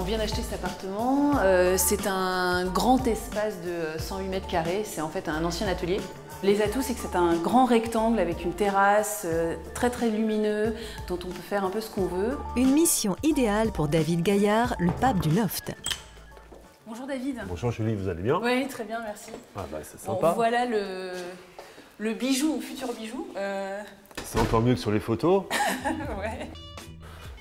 vient d'acheter cet appartement. C'est un grand espace de 108 mètres carrés. C'est en fait un ancien atelier. Les atouts, c'est que c'est un grand rectangle avec une terrasse très très lumineux, dont on peut faire un peu ce qu'on veut. Une mission idéale pour David Gaillard, le pape du loft. Bonjour David. Bonjour Julie, vous allez bien? Oui, très bien, merci. Ah bah c'est sympa. Bon, voilà le bijou, le futur bijou. C'est encore mieux que sur les photos. Ouais.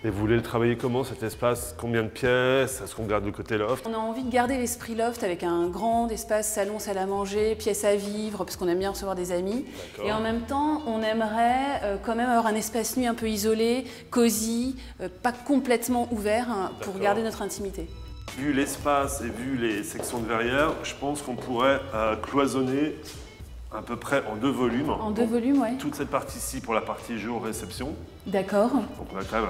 Et vous voulez le travailler comment cet espace? Combien de pièces? Est-ce qu'on garde le côté loft? On a envie de garder l'esprit loft avec un grand espace salon, salle à manger, pièce à vivre, parce qu'on aime bien recevoir des amis. Et en même temps, on aimerait quand même avoir un espace nuit un peu isolé, cosy, pas complètement ouvert, hein, pour garder notre intimité. Vu l'espace et vu les sections de verrière, je pense qu'on pourrait cloisonner à peu près en 2 volumes. En 2 volumes, oui. Toute cette partie-ci pour la partie jour-réception. D'accord. Donc on a quand même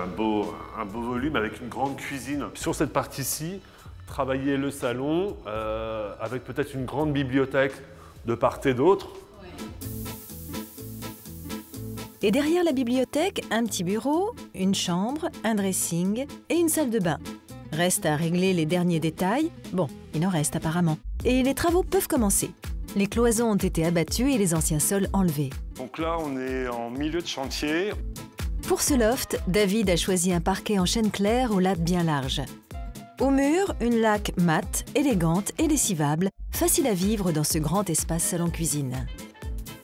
un beau volume avec une grande cuisine. Sur cette partie-ci, travailler le salon avec peut-être une grande bibliothèque de part et d'autre. Ouais. Et derrière la bibliothèque, un petit bureau, une chambre, un dressing et une salle de bain. Reste à régler les derniers détails. Bon, il en reste apparemment. Et les travaux peuvent commencer. Les cloisons ont été abattues et les anciens sols enlevés. Donc là, on est en milieu de chantier. Pour ce loft, David a choisi un parquet en chêne clair aux lattes bien larges. Au mur, une laque mate, élégante et lessivable, facile à vivre dans ce grand espace salon-cuisine.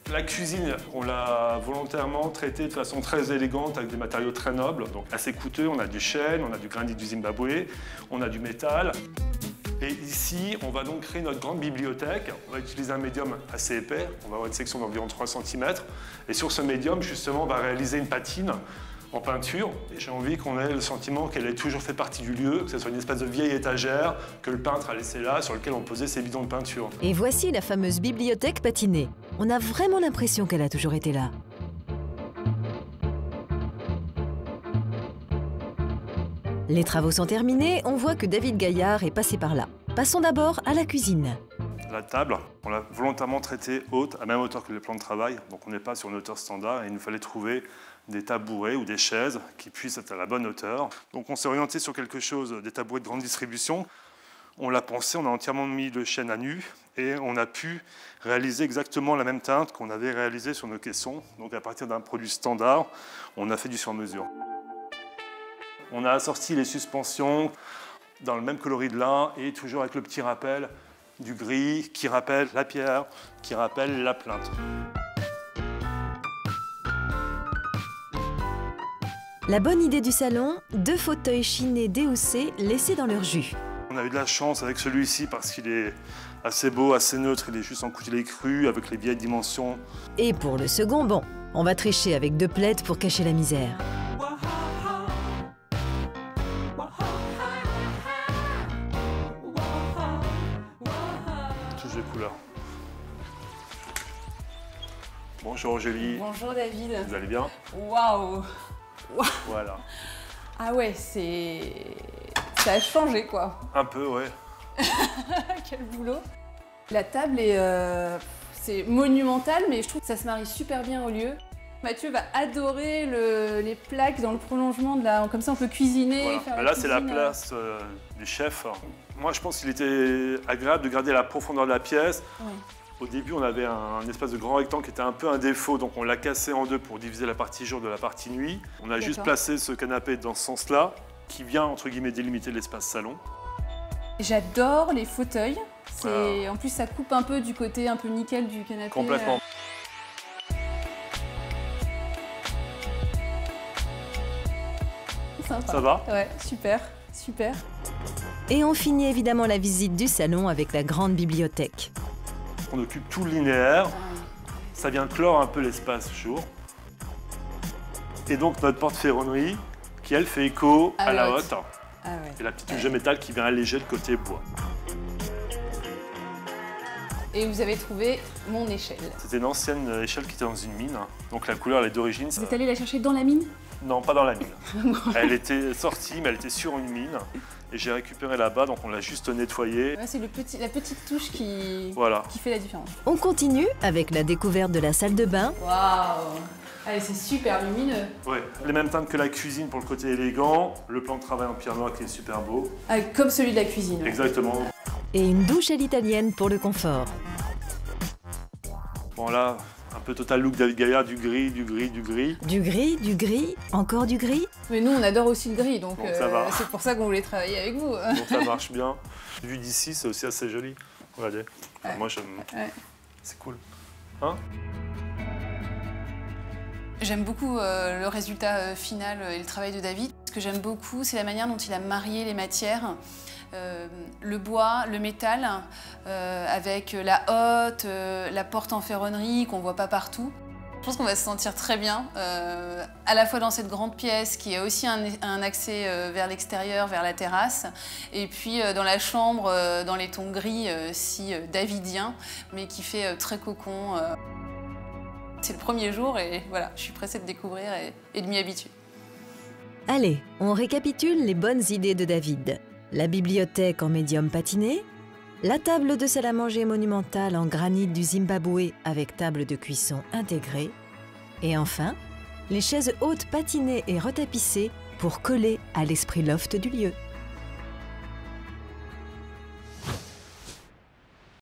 La cuisine, on l'a volontairement traitée de façon très élégante avec des matériaux très nobles, donc assez coûteux. On a du chêne, on a du granit du Zimbabwe, on a du métal. Et ici, on va donc créer notre grande bibliothèque. On va utiliser un médium assez épais. On va avoir une section d'environ 3 cm. Et sur ce médium, justement, on va réaliser une patine en peinture. Et j'ai envie qu'on ait le sentiment qu'elle ait toujours fait partie du lieu, que ce soit une espèce de vieille étagère que le peintre a laissée là, sur lequel on posait ses bidons de peinture. Et voici la fameuse bibliothèque patinée. On a vraiment l'impression qu'elle a toujours été là. Les travaux sont terminés, on voit que David Gaillard est passé par là. Passons d'abord à la cuisine. La table, on l'a volontairement traitée haute, à même hauteur que les plans de travail. Donc on n'est pas sur une hauteur standard et il nous fallait trouver des tabourets ou des chaises qui puissent être à la bonne hauteur. Donc on s'est orienté sur quelque chose, des tabourets de grande distribution. On l'a pensé, on a entièrement mis le chêne à nu et on a pu réaliser exactement la même teinte qu'on avait réalisée sur nos caissons. Donc à partir d'un produit standard, on a fait du sur-mesure. On a assorti les suspensions dans le même coloris de lin et toujours avec le petit rappel du gris qui rappelle la pierre, qui rappelle la plinthe. La bonne idée du salon, 2 fauteuils chinés déhaussés laissés dans leur jus. On a eu de la chance avec celui-ci parce qu'il est assez beau, assez neutre, il est juste en coutelé cru avec les vieilles dimensions. Et pour le second, bon, on va tricher avec 2 plaids pour cacher la misère. Toutes les couleurs. Bonjour Julie. Bonjour David. Vous allez bien? Waouh. Voilà. Ah ouais, ça a changé quoi. Un peu, ouais. Quel boulot. La table c'est monumental, mais je trouve que ça se marie super bien au lieu. Mathieu va adorer les plaques dans le prolongement de la... Comme ça, on peut cuisiner, Voilà. faire Là, c'est la place du chef. Moi, je pense qu'il était agréable de garder la profondeur de la pièce. Ouais. Au début, on avait un espèce de grand rectangle qui était un peu un défaut, donc on l'a cassé en 2 pour diviser la partie jour de la partie nuit. On a juste placé ce canapé dans ce sens-là, qui vient, entre guillemets, délimiter l'espace salon. J'adore les fauteuils. En plus, ça coupe un peu du côté un peu nickel du canapé. Complètement. Sympa. Ça va? Ouais, super, super. Et on finit évidemment la visite du salon avec la grande bibliothèque. On occupe tout le linéaire. Ça vient clore un peu l'espace jour. Et donc notre porte-ferronnerie qui, elle, fait écho à la hotte. Ah ouais. Et la petite touche de métal qui vient alléger le côté bois. Et vous avez trouvé mon échelle. C'était une ancienne échelle qui était dans une mine. Donc la couleur, elle est d'origine. Vous êtes allé la chercher dans la mine? Non, pas dans la mine. Elle était sortie, mais elle était sur une mine. Et j'ai récupéré là-bas, donc on l'a juste nettoyée. Ouais, c'est la petite touche qui Voilà. fait la différence. On continue avec la découverte de la salle de bain. Waouh! Ah, c'est super lumineux. Oui, les mêmes teintes que la cuisine pour le côté élégant, le plan de travail en pierre noire qui est super beau. Ah, comme celui de la cuisine. Exactement. Et une douche à l'italienne pour le confort. Bon là, un peu total look David Gaillard, du gris, du gris, du gris. Du gris, encore du gris. Mais nous, on adore aussi le gris, donc ça va. c'est pour ça qu'on voulait travailler avec vous. Donc ça marche bien. Vu d'ici, c'est aussi assez joli. Regardez. Enfin, Ouais. moi, j'aime. Ouais. C'est cool. Hein? J'aime beaucoup le résultat final et le travail de David. Ce que j'aime beaucoup, c'est la manière dont il a marié les matières. Le bois, le métal, avec la hotte, la porte en ferronnerie qu'on ne voit pas partout. Je pense qu'on va se sentir très bien, à la fois dans cette grande pièce qui a aussi un accès vers l'extérieur, vers la terrasse, et puis dans la chambre, dans les tons gris, si davidiens, mais qui fait très cocon. C'est le premier jour et voilà, je suis pressée de découvrir et de m'y habituer. Allez, on récapitule les bonnes idées de David. La bibliothèque en médium patiné, la table de salle à manger monumentale en granit du Zimbabwe avec table de cuisson intégrée, et enfin, les chaises hautes patinées et retapissées pour coller à l'esprit loft du lieu.